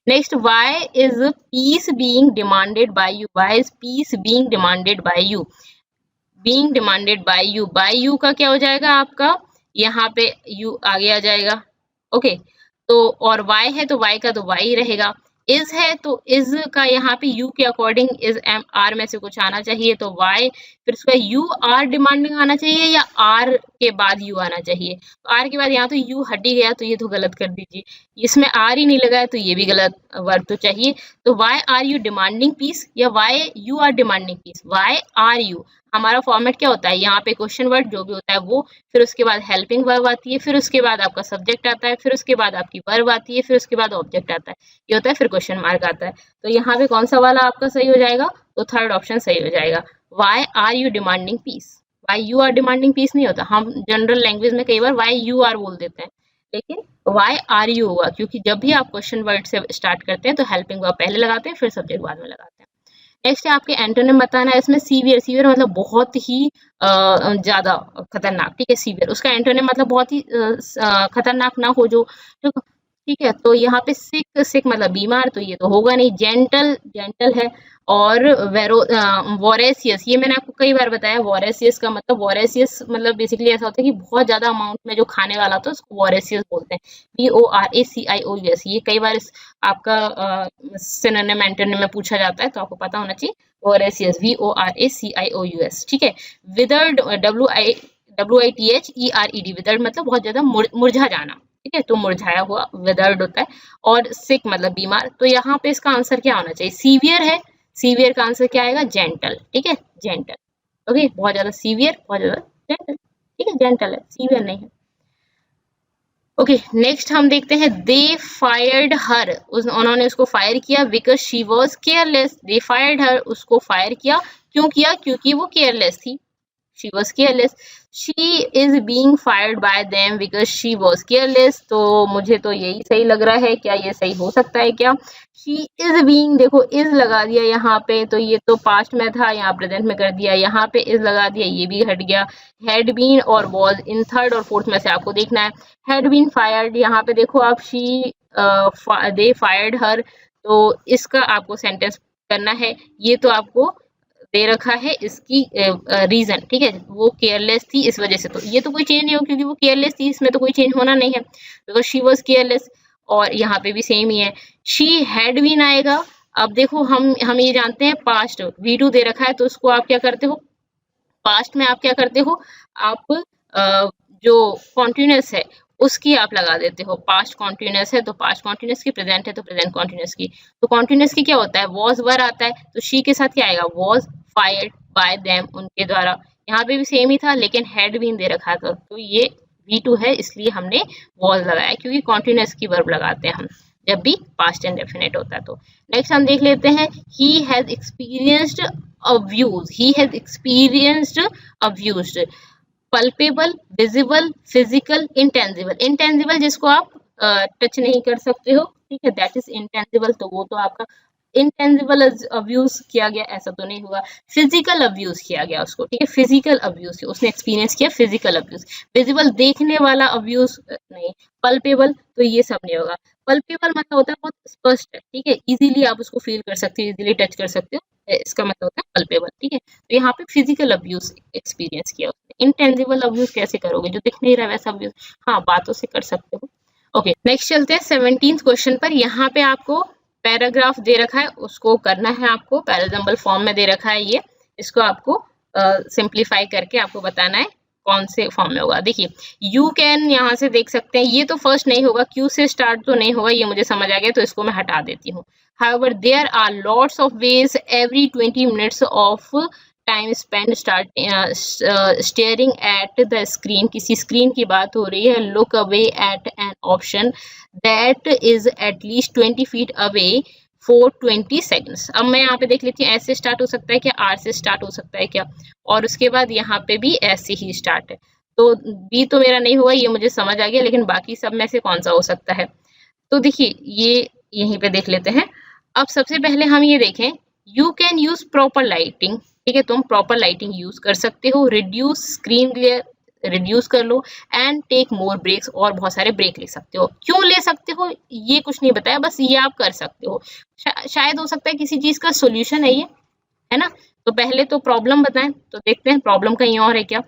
next, why is peace being demanded by you, why is peace being demanded by you, being demanded by you का क्या हो जाएगा आपका, यहाँ पे यू आगे आ जाएगा। ओके, तो और वाई है तो वाई का तो वाई रहेगा। इज है तो इज का यहाँ पे यू के अकॉर्डिंग इज एम आर में से कुछ आना चाहिए, तो वाई, फिर उसका यू आर डिमांडिंग आना चाहिए या आर के बाद यू आना चाहिए। तो आर के बाद यहाँ तो यू हट ही गया, तो ये तो गलत कर दीजिए, इसमें आर ही नहीं लगा है, तो ये भी गलत, वर्ब तो चाहिए। तो why are you demanding peace या why you are demanding peace, why are you. हमारा फॉर्मेट क्या होता है, यहाँ पे क्वेश्चन वर्ड जो भी होता है वो, फिर उसके बाद हेल्पिंग वर्ब आती है, फिर उसके बाद आपका सब्जेक्ट आता है, फिर उसके बाद आपकी वर्ब आती है, फिर उसके बाद ऑब्जेक्ट आता है, ये होता है, फिर क्वेश्चन मार्क आता है। तो यहाँ पे कौन सा वाला आपका सही हो जाएगा, तो थर्ड ऑप्शन सही हो जाएगा। Why are you demanding peace, why you are demanding peace नहीं होता, हम जनरल लैंग्वेज में कई बार वाई यू आर बोल देते हैं, लेकिन वाई आर यू होगा, क्योंकि जब भी आप क्वेश्चन वर्ड से स्टार्ट करते हैं तो हेल्पिंग वर्ब पहले लगाते हैं, फिर सब्जेक्ट बाद में लगाते हैं। नेक्स्ट है आपके एंटोनिम बताना है, इसमें सीवियर, सीवियर मतलब बहुत ही ज्यादा खतरनाक। ठीक है, सीवियर उसका एंटोनिम मतलब बहुत ही खतरनाक ना हो जो, ठीक है। तो यहाँ पे सिक, सिक मतलब बीमार, तो ये तो होगा नहीं। जेंटल, जेंटल है। और वोरेसियस, ये मैंने आपको कई बार बताया, वोरेसियस का मतलब, वोरेसियस मतलब बेसिकली ऐसा होता है कि बहुत ज्यादा अमाउंट में जो खाने वाला होता है उसको वोरेसियस बोलते हैं, VORACIOUS। ये कई बार आपका सिनोनिम एंटोनिम में पूछा जाता है, तो आपको पता होना चाहिए, वोरेसियस, VORACIOUS। ठीक है। विदर्ड, WITHERED, विदर्ड मतलब बहुत ज्यादा मुरझा जाना, ठीक है, तो मुरझाया हुआ विदर्ड होता है, और सिक मतलब बीमार। तो यहाँ पे इसका आंसर क्या होना चाहिए, सीवियर है, सीवियर का आंसर क्या आएगा, जेंटल। ठीक है, जेंटल। ओके, बहुत ज्यादा सीवियर, बहुत ज्यादा जेंटल। ठीक है, जेंटल है, सीवियर नहीं है। ओके, नेक्स्ट हम देखते हैं, दे फायर्ड हर, उन्होंने उसको फायर किया because she was careless. They fired her, उसको फायर किया, क्यों किया, क्योंकि वो केयरलेस थी, she was careless. She is being fired by them because she was careless. तो मुझे तो यही सही लग रहा है, क्या ये सही हो सकता है क्या। she is being, देखो is लगा दिया यहाँ पे, तो ये तो पास्ट में था, यहाँ प्रेजेंट में कर दिया, यहाँ पे is लगा दिया, ये भी हट गया। had been और was इन थर्ड और फोर्थ में से आपको देखना है। had been fired, यहाँ पे देखो आप, she they fired her, तो इसका आपको सेंटेंस करना है। ये तो आपको दे रखा है इसकी रीजन, ठीक है, वो केयरलेस थी इस वजह से, तो ये तो कोई चेंज नहीं हो क्योंकि वो केयरलेस थी, इसमें तो कोई चेंज होना नहीं है, बिकॉज शी वॉज केयरलेस। और यहाँ पे भी सेम ही है, शी हैड बीन आएगा। अब देखो हम ये जानते हैं पास्ट V2 दे रखा है, तो उसको आप क्या करते हो, पास्ट में आप क्या करते हो, आप जो कॉन्टिन्यूस है उसकी आप लगा देते हो। पास्ट कॉन्टिन्यूस है तो पास्ट कॉन्टिन्यूस की, प्रेजेंट है तो प्रेजेंट कॉन्टिन्यूस की। तो कॉन्टिन्यूस की क्या होता है, वॉज वर आता है, तो शी के साथ क्या आएगा, वॉज फायर्ड बाय देम, उनके द्वारा। यहाँ पे भी सेम ही था, लेकिन हैड बीन दे रखा था, तो ये V2 है, इसलिए हमने वॉज लगाया, क्योंकि कॉन्टिन्यूस की वर्ब लगाते हैं हम जब भी पास्ट इंडेफिनिट होता है। तो नेक्स्ट हम देख लेते हैं, he has experienced abuse, he has experienced abused, palpebral, visible, physical, intangible. Intangible जिसको आप टच नहीं कर सकते हो, ठीक है, दैट इज इंटेंजिबल, तो वो तो आपका इंटेंजिबल अब्यूज किया गया, ऐसा तो नहीं हुआ। फिजिकल अब्यूज किया गया उसको, ठीक है, फिजिकल अब्यूज उसने एक्सपीरियंस किया, फिजिकल अब्यूज। विजिबल देखने वाला अब्यूज नहीं। पल्पेबल तो ये सब नहीं होगा। पल्पेबल मतलब होता है बहुत स्पष्ट है, ठीक है, इजीली आप उसको फील कर सकते हो, इजीली टच कर सकते हो, इसका मतलब होता है पल्पेबल, ठीक है। तो यहाँ पे फिजिकल अब्यूज एक्सपीरियंस किया उसने। इंटेंजिबल अब्यूज कैसे करोगे, जो दिख नहीं रहा वैसा अब्यूज, हाँ बातों से कर सकते हो। ओके, नेक्स्ट चलते हैं 17th क्वेश्चन पर। यहाँ पे आपको पैराग्राफ दे रखा है, उसको करना है आपको, पैराजम्बल फॉर्म में दे रखा है ये, इसको आपको सिंप्लीफाई करके आपको बताना है कौन से फॉर्म में होगा। देखिए, यू कैन यहाँ से देख सकते हैं, ये तो फर्स्ट नहीं होगा, क्यू से स्टार्ट तो नहीं होगा, ये मुझे समझ आ गया, तो इसको मैं हटा देती हूँ। However, there are lots of ways every 20 minutes of time spend staring at the screen, किसी स्क्रीन की बात हो रही है। Look away at an option that is at least 20 feet away for 20 seconds। अब मैं यहाँ पे देख लेती हूँ, ऐसे स्टार्ट हो सकता है क्या, आर से स्टार्ट हो सकता है क्या, और उसके बाद यहाँ पे भी ऐसे ही स्टार्ट है, तो बी तो मेरा नहीं हुआ, ये मुझे समझ आ गया, लेकिन बाकी सब में से कौन सा हो सकता है। तो देखिए, ये यहीं पे देख लेते हैं। अब सबसे पहले हम ये देखें, you can use proper lighting, ठीक है, तुम प्रॉपर लाइटिंग यूज कर सकते हो। रिड्यूस स्क्रीन ग्लेयर, रिड्यूस कर लो, एंड टेक मोर ब्रेक्स, और बहुत सारे ब्रेक ले सकते हो। क्यों ले सकते हो ये कुछ नहीं बताया, बस ये आप कर सकते हो। शायद हो सकता है किसी चीज का सोल्यूशन है ये, है ना। तो पहले तो प्रॉब्लम बताएं, तो देखते हैं प्रॉब्लम कहीं और है क्या।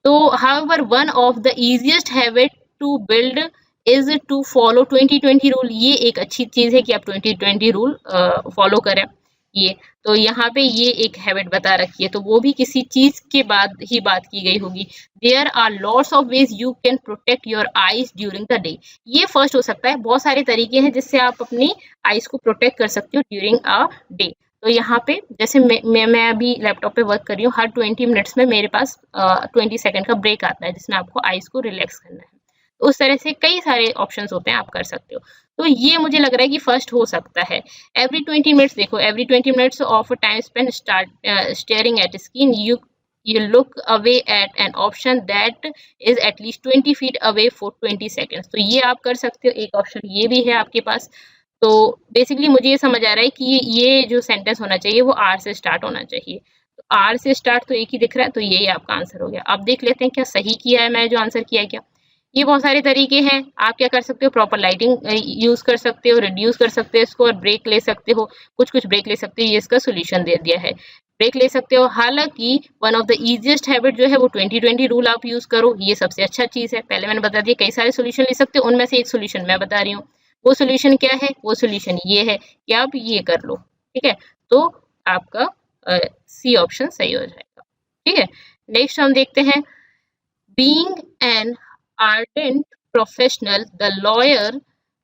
तो however one of the easiest habit to build is to follow 2020 rule. ये एक अच्छी चीज है कि आप 2020 रूल फॉलो करें। ये तो यहाँ पे ये एक हैबिट बता रखी है, तो वो भी किसी चीज के बाद ही बात की गई होगी। There are lots of ways you can protect your eyes during the day. ये फर्स्ट हो सकता है, बहुत सारे तरीके हैं जिससे आप अपनी आईज को प्रोटेक्ट कर सकते हो ड्यूरिंग अ डे। तो यहाँ पे जैसे मैं अभी लैपटॉप पे वर्क कर रही हूँ, हर 20 मिनट्स में मेरे पास 20 सेकंड का ब्रेक आता है, जिसमें आपको आईज को रिलैक्स करना है। तो उस तरह से कई सारे ऑप्शंस होते हैं, आप कर सकते हो। तो ये मुझे लग रहा है कि फर्स्ट हो सकता है। एवरी 20 मिनट्स, देखो every 20 minutes of time spend staring at screen, you look away at an option that is at least 20 feet away for 20 seconds। तो ये आप कर सकते हो, एक ऑप्शन ये भी है आपके पास। तो बेसिकली मुझे ये समझ आ रहा है कि ये जो सेंटेंस होना चाहिए वो आर से स्टार्ट होना चाहिए। तो आर से स्टार्ट तो एक ही दिख रहा है, तो यही आपका आंसर हो गया। अब देख लेते हैं क्या सही किया है मैं, जो आंसर किया है क्या। ये बहुत सारे तरीके हैं, आप क्या कर सकते हो, प्रॉपर लाइटिंग यूज कर सकते हो, रिड्यूस कर सकते हो इसको, और ब्रेक ले सकते हो, कुछ ब्रेक ले सकते हो, ये इसका सोल्यूशन दे दिया है। ब्रेक ले सकते हो। हालांकि one of the easiest habit जो है वो 2020 रूल आप यूज करो, ये सबसे अच्छा चीज है। पहले मैंने बता दिया कई सारे सोल्यूशन ले सकते हो, उनमें से एक सोल्यूशन मैं बता रही हूँ। वो सोल्यूशन क्या है, वो सोल्यूशन ये है कि आप ये कर लो, ठीक है। तो आपका सी ऑप्शन सही हो जाएगा, ठीक है। नेक्स्ट हम देखते हैं, being an ardent professional, the lawyer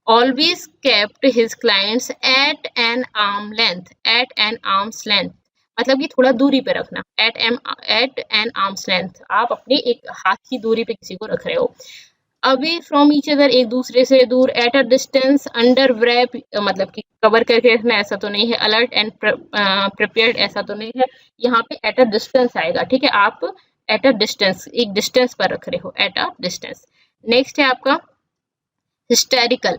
always kept his clients at an arm's length. मतलब कि थोड़ा दूरी पे रखना, at an arm's length, आप अपने एक हाथ की दूरी पे किसी को रख रहे हो। अवे फ्रॉम ईच अदर, एक दूसरे से दूर। At a distance, under wrap, मतलब कि कवर करके रखना, ऐसा तो नहीं है। अलर्ट एंड प्रिपेयर्ड, ऐसा तो नहीं है। यहाँ पे एट अ डिस्टेंस आएगा, ठीक है। आप एट अ डिस्टेंस, एक डिस्टेंस पर रख रहे हो, एट अ डिस्टेंस। नेक्स्ट है आपका hysterical.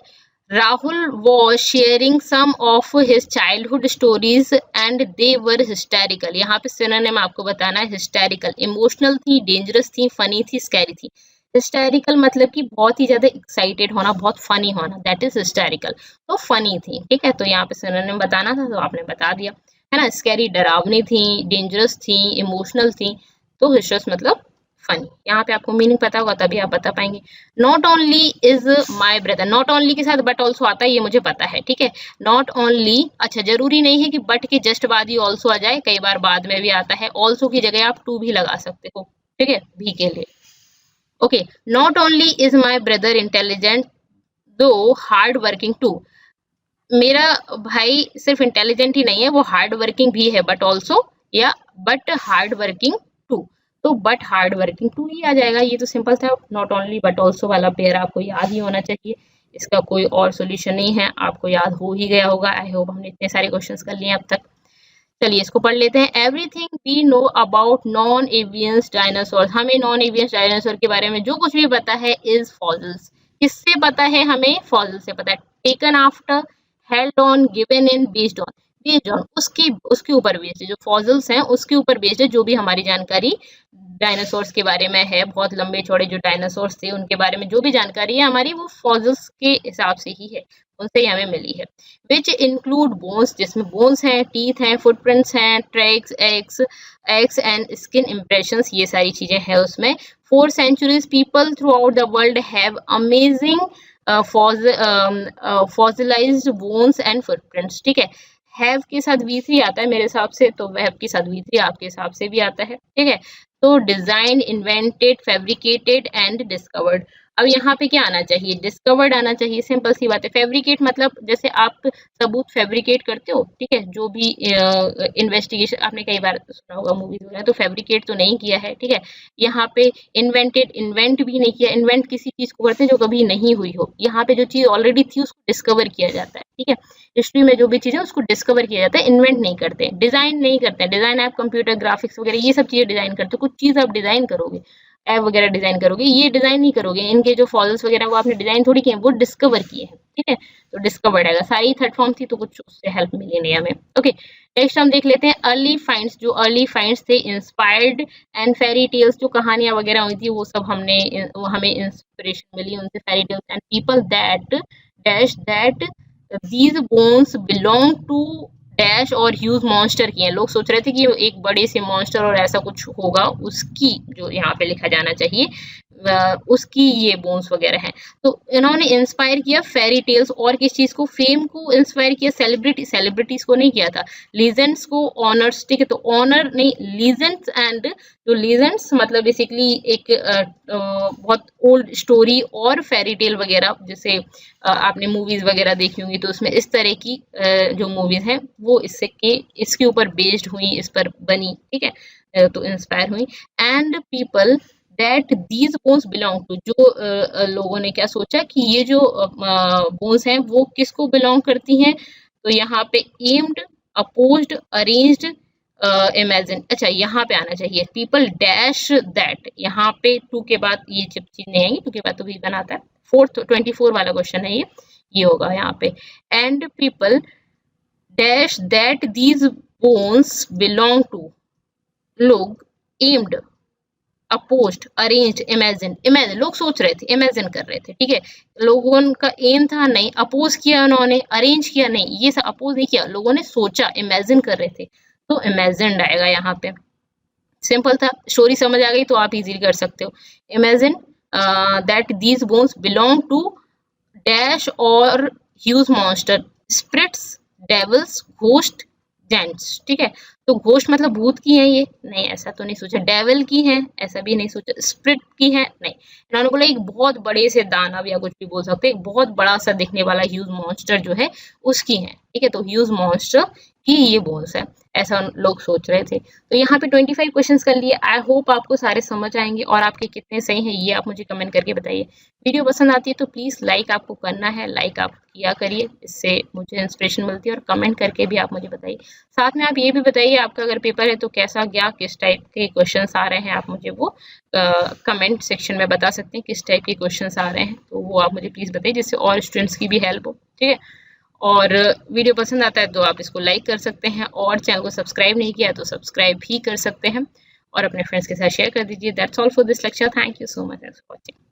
Rahul was sharing some of his childhood stories and they were hysterical. यहाँ पे synonym आपको बताना है hysterical। इमोशनल थी, डेंजरस थी, फनी थी, स्कैरी थी। हिस्टेरिकल मतलब कि बहुत ही ज्यादा एक्साइटेड होना, बहुत फनी होना, दैट इज हिस्टेरिकल। तो फनी थी, ठीक है। तो यहाँ पे सिनोनिम बताना था तो आपने बता दिया, है ना। स्कैरी डरावनी थी, डेंजरस थी, इमोशनल थी। तो हिस्टस मतलब फनी। यहाँ पे आपको मीनिंग पता होगा तभी आप बता पाएंगे। Not only is my brother, not only के साथ बट ऑल्सो आता है, ये मुझे पता है, ठीक है। नॉट ओनली, अच्छा जरूरी नहीं है कि बट के जस्ट बाद ही ऑल्सो आ जाए, कई बार बाद में भी आता है। ऑल्सो की जगह आप टू भी लगा सकते हो, ठीक है, भी के लिए। Okay, not only is my brother intelligent दो हार्ड वर्किंग टू। मेरा भाई सिर्फ इंटेलिजेंट ही नहीं है, वो हार्ड वर्किंग भी है, बट ऑल्सो या बट हार्ड वर्किंग टू। तो बट हार्ड वर्किंग टू ही आ जाएगा। ये तो सिंपल था। नॉट ओनली बट ऑल्सो वाला पेयर आपको याद ही होना चाहिए, इसका कोई और सोल्यूशन नहीं है, आपको याद हो ही गया होगा। आई होप हमने इतने सारे क्वेश्चंस कर लिए अब तक। चलिए इसको पढ़ लेते हैं। Everything we know about non avians dinosaur, हमें नॉन एवियंस डायनासोर के बारे में जो कुछ भी पता है इज फॉसिल्स। किससे पता है हमें? फॉसिल से पता है। Taken after, held on, given in, based on. Based on उसके ऊपर बेस्ड है, जो फॉसिल्स हैं उसके ऊपर बेस्ड है। जो भी हमारी जानकारी डायनासोर्स के बारे में है, बहुत लंबे चौड़े जो डायनासोर्स थे उनके बारे में जो भी जानकारी है हमारी, वो फॉसिल्स के हिसाब से ही है, उनसे ही हमें मिली है। विच इंक्लूड बोन्स, जिसमें बोन्स हैं, टीथ हैं, फुटप्रिंट्स हैं, tracks, x and skin impressions, ये सारी चीजें हैं उसमें। 4 centuries people through out the world have amazing fossilised bones and footprints, ठीक है। हैव के साथ V3 आता है मेरे हिसाब से, तो हैव के साथ V3 आपके हिसाब से भी आता है, ठीक है। तो design, invented, fabricated and discovered. अब यहाँ पे क्या आना चाहिए? डिस्कवर्ड आना चाहिए, सिंपल सी बात है। फैब्रिकेट मतलब जैसे आप सबूत फैब्रिकेट करते हो, ठीक है, जो भी इन्वेस्टिगेशन आपने कई बार सुना होगा मूवीज वगैरह, तो फैब्रिकेट तो नहीं किया है, ठीक है। यहाँ पे इन्वेंटेड, इन्वेंट भी नहीं किया। इन्वेंट किसी चीज को करते हैं जो कभी नहीं हुई हो। यहाँ पे जो चीज ऑलरेडी थी उसको डिस्कवर किया जाता है, ठीक है। हिस्ट्री में जो भी चीज है उसको डिस्कवर किया जाता है, इन्वेंट नहीं करते। डिजाइन नहीं करते हैं, डिजाइन आप कंप्यूटर ग्राफिक्स वगैरह ये सब चीजें डिजाइन करते हो। कुछ चीज आप डिजाइन करोगे, ऐप वगैरह डिजाइन करोगे, ये डिजाइन नहीं करोगे। इनके जो फॉसिल्स वगैरह वो आपने डिजाइन थोड़ी किए हैं, वो डिस्कवर किए हैं, ठीक है। तो डिस्कवर्ड आएगा। सारी थर्ड फॉर्म थी तो कुछ उससे हेल्प मिली नहीं हमें। ओके, नेक्स्ट हम देख लेते हैं अर्ली फाइंड्स। जो अर्ली फाइंड्स थे, इंस्पायर्ड एंड फेरी टेल्स, जो कहानियां वगैरह हुई थी वो सब हमें इंस्पिरेशन मिली उनसे। Fairy tales and people that dash that these bones belong to dash और ह्यूज मॉन्स्टर की हैं। लोग सोच रहे थे कि एक बड़े से मॉन्स्टर और ऐसा कुछ होगा, उसकी जो यहाँ पे लिखा जाना चाहिए उसकी ये बोन्स वगैरह हैं। तो इन्होंने इंस्पायर किया फेरी टेल्स, और किस चीज को? फेम को इंस्पायर किया। सेलिब्रिटीज को नहीं किया था, लीजेंड्स को, ऑनर्स, ठीक है। तो ऑनर नहीं, लीजेंड्स। एंड जो लीजेंड्स मतलब बेसिकली एक बहुत ओल्ड स्टोरी और फेरी टेल वगैरह, जैसे आपने मूवीज वगैरह देखी होंगी तो उसमें इस तरह की जो मूवीज हैं वो इसके ऊपर बेस्ड हुई, इस पर बनी, ठीक है। तो इंस्पायर हुई। And people that these bones belong to, जो लोगों ने क्या सोचा कि ये जो बोन्स हैं वो किसको बिलोंग करती हैं? तो यहाँ पे एम्ड, अपोज्ड, अरेंज्ड, इमेजिन। अच्छा, यहाँ पे आना चाहिए पीपल डैश दैट। यहाँ पे टू के बाद ये जब चीज नहीं आएंगी, टू के बाद तो भी बनाता है। 24 वाला क्वेश्चन है ये होगा यहाँ पे। And people dash that these bones belong to, लोग aimed, opposed, arranged, imagine. Imagine लोग सोच रहे थे, इमेजिन कर रहे थे, ठीक है। लोगों का एम था नहीं, अपोज किया उन्होंने, अरेंज किया नहीं, ये सब अपोज नहीं किया, लोगों ने सोचा, इमेजिन कर रहे थे, तो इमेजिन्ड आएगा यहाँ पे। सिंपल था, स्टोरी समझ आ गई तो आप इजीली कर सकते हो। Imagine that these bones belong to dash और huge monster, spirits, devils, ghost, giants, ठीक है। तो घोस्ट मतलब भूत की है ये, नहीं ऐसा तो नहीं सोचा। डेविल की है, ऐसा भी नहीं सोचा। स्पिरिट की है, नहीं। इन्होंने बोला एक बहुत बड़े से दानव या कुछ भी बोल सकते हैं, एक बहुत बड़ा सा दिखने वाला ह्यूज मॉन्स्टर जो है उसकी है, ठीक है। तो ह्यूज मॉन्स्टर की ये बोन्स है, ऐसा लोग सोच रहे थे। तो यहाँ पे 25 क्वेश्चंस कर लिए। आई होप आपको सारे समझ आएंगे और आपके कितने सही हैं ये आप मुझे कमेंट करके बताइए। वीडियो पसंद आती है तो प्लीज लाइक आपको करना है, लाइक आप किया करिए, इससे मुझे इंस्पिरेशन मिलती है। और कमेंट करके भी आप मुझे बताइए। साथ में आप ये भी बताइए आपका अगर पेपर है तो कैसा गया, किस टाइप के क्वेश्चंस आ रहे हैं, आप मुझे वो कमेंट सेक्शन में बता सकते हैं किस टाइप के क्वेश्चंस आ रहे हैं। तो वो आप मुझे प्लीज बताइए जिससे और स्टूडेंट्स की भी हेल्प हो, ठीक है। और वीडियो पसंद आता है तो आप इसको लाइक कर सकते हैं, और चैनल को सब्सक्राइब नहीं किया तो सब्सक्राइब भी कर सकते हैं और अपने फ्रेंड्स के साथ शेयर कर दीजिए। That's all for this lecture. Thank you so much for watching.